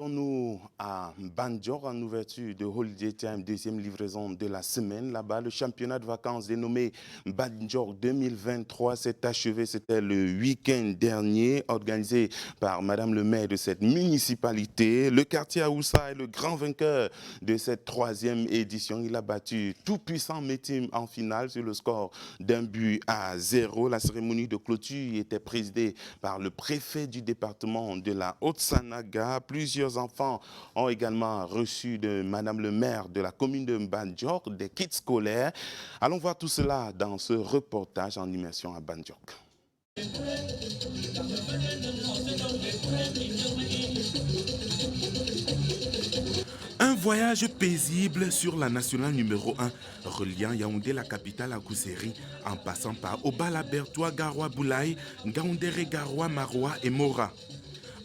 Nous à Banjok en ouverture de Holiday Time, deuxième livraison de la semaine. Là-bas, le championnat de vacances dénommé Banjok 2023 s'est achevé. C'était le week-end dernier, organisé par Madame le maire de cette municipalité. Le quartier Aoussa est le grand vainqueur de cette troisième édition. Il a battu tout-puissant Métim en finale sur le score d'1-0. La cérémonie de clôture était présidée par le préfet du département de la Haute-Sanaga. Plusieurs enfants ont également reçu de Madame le maire de la commune de Banjok des kits scolaires. Allons voir tout cela dans ce reportage en immersion à Banjok. Un voyage paisible sur la nationale numéro 1, reliant Yaoundé, la capitale, à Kousséri, en passant par Obala, Bertoua, Garoua, Boulaye, Ngaoundéré, Garoua, Maroua et Mora.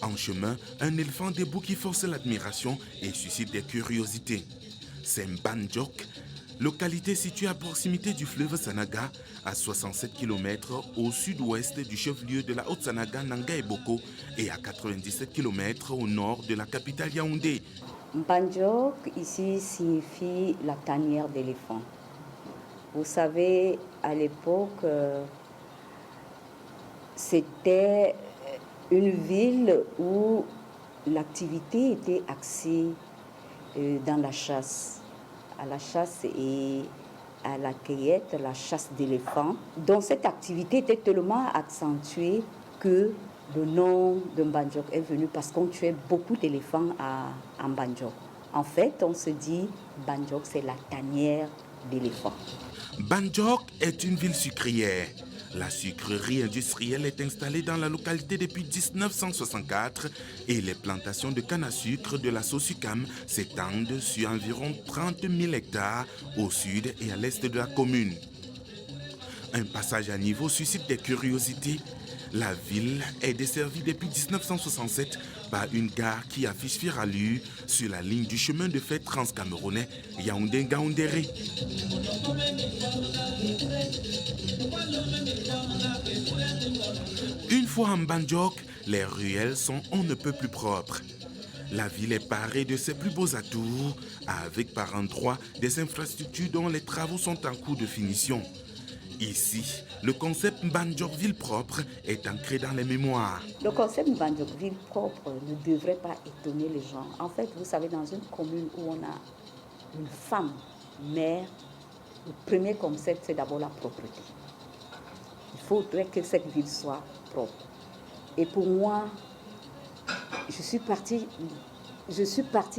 En chemin, un éléphant debout qui force l'admiration et suscite des curiosités. C'est Banjok, localité située à proximité du fleuve Sanaga, à 67 km au sud-ouest du chef-lieu de la Haute-Sanaga, Nanga et Boko, et à 97 km au nord de la capitale Yaoundé. Banjok, ici, signifie la tanière d'éléphant. Vous savez, à l'époque, c'était une ville où l'activité était axée dans la chasse. À la chasse et à la cueillette, la chasse d'éléphants. Donc cette activité était tellement accentuée que le nom de Banjok est venu parce qu'on tuait beaucoup d'éléphants en Banjok. En fait, on se dit Banjok, c'est la tanière d'éléphants. Banjok est une ville sucrière. La sucrerie industrielle est installée dans la localité depuis 1964 et les plantations de canne à sucre de la Sosucam s'étendent sur environ 30 000 hectares au sud et à l'est de la commune. Un passage à niveau suscite des curiosités. La ville est desservie depuis 1967 par une gare qui affiche fière allure sur la ligne du chemin de fer transcamerounais Yaoundé-Ngaoundéré. Une fois en Banjok, les ruelles sont on ne peut plus propres. La ville est parée de ses plus beaux atouts, avec par endroits des infrastructures dont les travaux sont en cours de finition. Ici, le concept Banjok ville propre est ancré dans les mémoires. Le concept Banjok ville propre ne devrait pas étonner les gens. En fait, vous savez, dans une commune où on a une femme maire, le premier concept, c'est d'abord la propreté. Il faudrait que cette ville soit propre. Et pour moi, je suis partie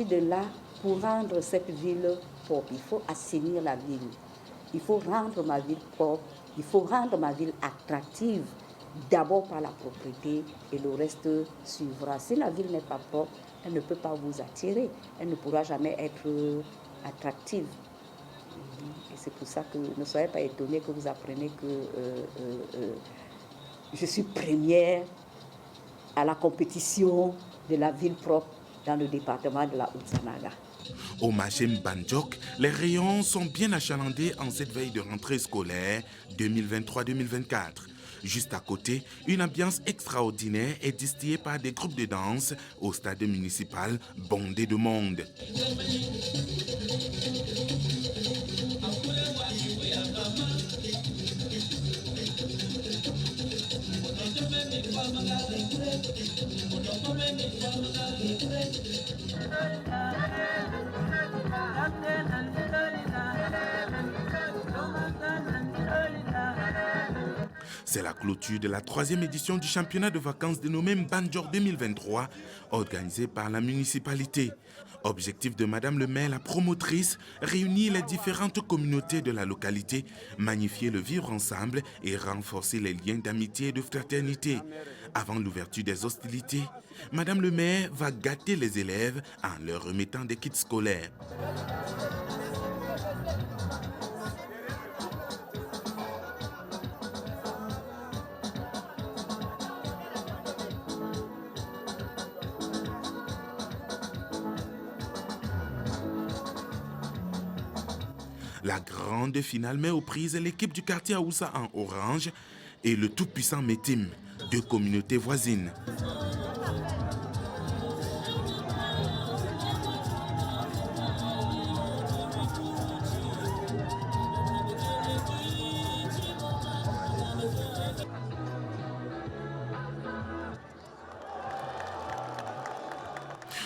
de là pour rendre cette ville propre. Il faut assainir la ville. Il faut rendre ma ville propre. Il faut rendre ma ville attractive. D'abord par la propreté et le reste suivra. Si la ville n'est pas propre, elle ne peut pas vous attirer. Elle ne pourra jamais être attractive. Et c'est pour ça que ne soyez pas étonnés que vous appreniez que je suis première à la compétition de la ville propre dans le département de la Haute-Sanaga. Au marché Banjok, les rayons sont bien achalandés en cette veille de rentrée scolaire 2023-2024. Juste à côté, une ambiance extraordinaire est distillée par des groupes de danse au stade municipal bondé de monde. C'est la clôture de la troisième édition du championnat de vacances dénommé Banjok 2023, organisé par la municipalité. Objectif de Madame le maire, la promotrice, réunir les différentes communautés de la localité, magnifier le vivre ensemble et renforcer les liens d'amitié et de fraternité. Avant l'ouverture des hostilités, Madame le maire va gâter les élèves en leur remettant des kits scolaires. La grande finale met aux prises l'équipe du quartier Aoussa en orange et le tout-puissant Métim, deux communautés voisines.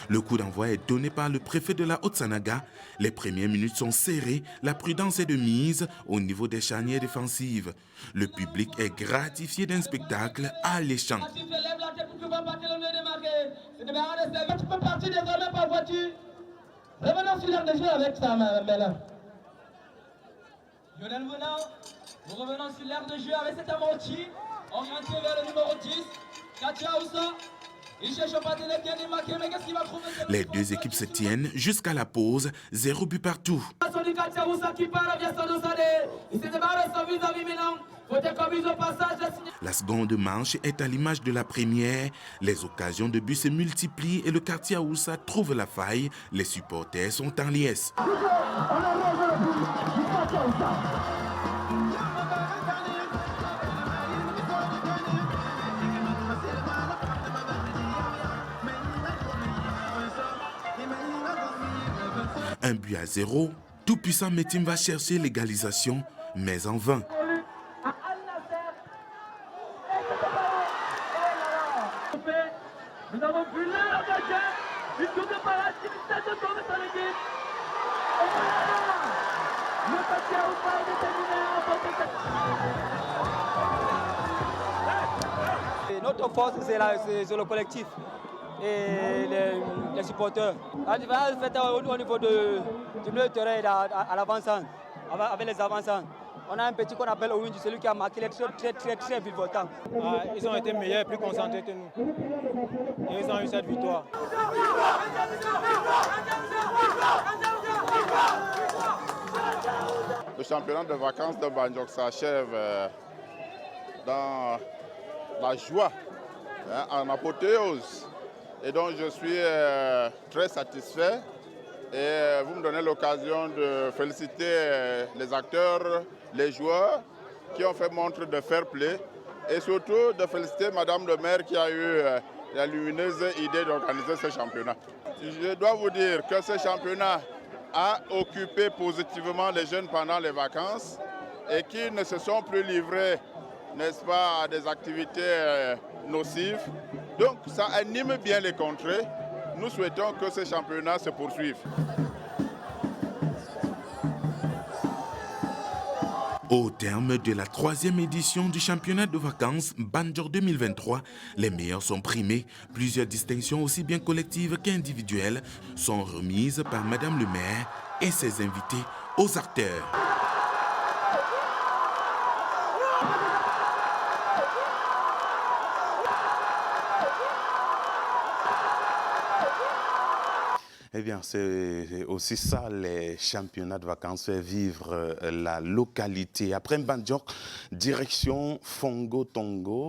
Le coup d'envoi est donné par le préfet de la Haute-Sanaga. Les premières minutes sont serrées, la prudence est de mise au niveau des charnières défensives. Le public est gratifié d'un spectacle alléchant. Tu peux partir désormais par voiture. Revenons sur l'air de jeu avec ça maintenant. Lionel Monin, nous revenons sur l'air de jeu avec cet amorti. Orienté vers le numéro 10, Katia Oussa. Il cherche un partenaire qui est démarqué, mais qu'est-ce qu'il va trouver? Les deux équipes se tiennent jusqu'à la pause, 0 but partout. Katia Oussa qui part via Sadosade. Il s'est débarrassé de son vis-à-vis maintenant. La seconde manche est à l'image de la première. Les occasions de but se multiplient et le quartier Aoussa trouve la faille. Les supporters sont en liesse. Un but à 0. Tout puissant Metim va chercher l'égalisation, mais en vain. Nous avons vu là le coup de parade qui vient de tomber sur l'équipe. Et voilà, le Katia Oussa est déterminé à porter. Notre force, c'est le collectif et les supporters. La différence est faite au niveau du milieu de terrain et à l'avant-centre, avec les avant-centres. On a un petit qu'on appelle Owinji, celui qui a marqué les très virevoltants. Ils ont été meilleurs, plus concentrés que nous. Et ils ont eu cette victoire. Le championnat de vacances de Banjok s'achève dans la joie, en apothéose. Et donc je suis très satisfait. Et vous me donnez l'occasion de féliciter les acteurs, les joueurs qui ont fait montre de fair play et surtout de féliciter Madame le maire qui a eu la lumineuse idée d'organiser ce championnat. Je dois vous dire que ce championnat a occupé positivement les jeunes pendant les vacances et qui ne se sont plus livrés, n'est-ce pas, à des activités nocives. Donc ça anime bien les contrées. Nous souhaitons que ce championnat se poursuive. Au terme de la 3e édition du championnat de vacances Banjok 2023, les meilleurs sont primés. Plusieurs distinctions aussi bien collectives qu'individuelles sont remises par Madame le maire et ses invités aux acteurs. Eh bien, c'est aussi ça, les championnats de vacances, faire vivre la localité. Après Banjok, direction Fongo Tongo.